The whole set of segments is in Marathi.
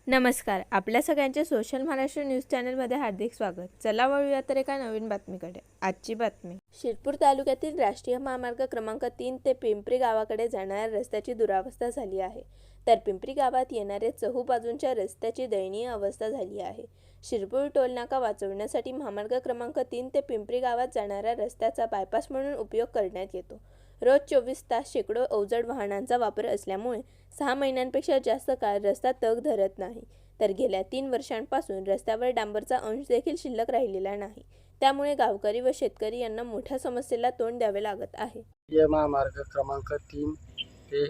नमस्कार. आपल्या सगळ्यांचे सोशल महाराष्ट्र न्यूज चॅनलमध्ये हार्दिक स्वागत. चला वळूया तर एका नवीन बातमीकडे. आजची बातमी. शिरपूर तालुक्यातील राष्ट्रीय महामार्ग क्रमांक 3 ते पिंपरी गावाकडे जाणाऱ्या रस्त्याची दुरावस्था झाली आहे. तर पिंपरी गावात येणाऱ्या चहूबाजूंच्या रस्त्याची दयनीय अवस्था झाली आहे. शिरपूर टोलनाका वाचवण्यासाठी महामार्ग क्रमांक 3 ते पिंपरी गावात जाणाऱ्या रस्त्याचा बायपास म्हणून उपयोग करण्यात येतो. रोज 24 तास शेकडो अवजड वाहनांचा वापर असल्यामुळे 6 महिन्यांपेक्षा जास्त काळ रस्ता तग धरत नाही. तर गेल्या 3 वर्षांपासून रस्त्यावर डांबरचा अंश देखील शिल्लक राहिलेला नाही. त्यामुळे गावकरी व शेतकरी यांना मोठ्या समस्येला तोंड द्यावे लागत आहे. महामार्ग क्रमांक 3 ते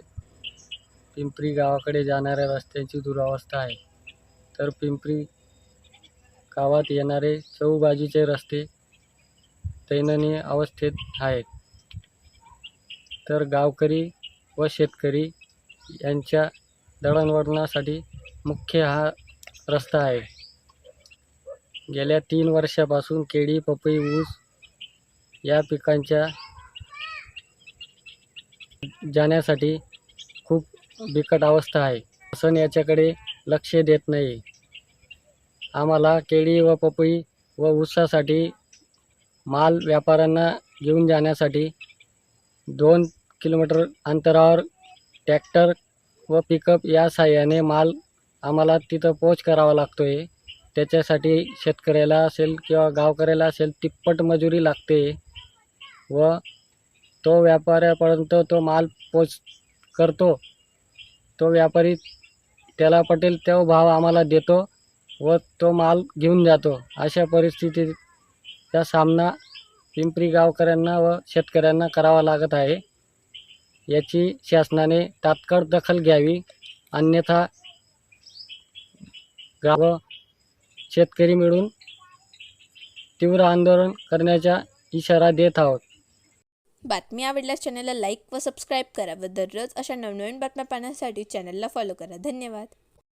पिंपरी गावाकडे जाणाऱ्या रस्त्याची दुरावस्था आहे. तर पिंपरी गावात येणारे चहूबाजूचे रस्ते दैननीय अवस्थेत आहेत. तर गावकरी व शेतकरी यांच्या दळणवळणासाठी मुख्य हा रस्ता आहे. गेल्या 3 वर्षापासून केळी, पपई, ऊस या पिकांच्या जाण्यासाठी खूप बिकट अवस्था आहे. शासन याच्याकडे लक्ष देत नाही. आम्हाला केळी व पपई व ऊसासाठी माल व्यापाऱ्यांना घेऊन जाण्यासाठी 2 किलोमीटर अंतरावर ट्रॅक्टर व पिकअप या साहाय्याने माल आम्हाला तिथं पोच करावा लागतो आहे. त्याच्यासाठी शेतकऱ्याला असेल किंवा गावकऱ्याला असेल तिप्पट मजुरी लागते व तो व्यापाऱ्यापर्यंत तो माल पोच करतो. तो व्यापारी त्याला पटेल तो भाव आम्हाला देतो व तो माल घेऊन जातो. अशा परिस्थितीचा सामना पिंपरी गावकऱ्यांना व शेतकऱ्यांना करावा लागत आहे. याची शासनाने तात्काळ दखल घ्यावी, अन्यथा गाव शेतकरी मिळून तीव्र आंदोलन करण्याचा इशारा देत आहोत. बातमी आवडल्यास चॅनलला लाईक व सबस्क्राईब करा व दररोज अशा नवनवीन बातम्या पाहण्यासाठी चॅनलला फॉलो करा. धन्यवाद.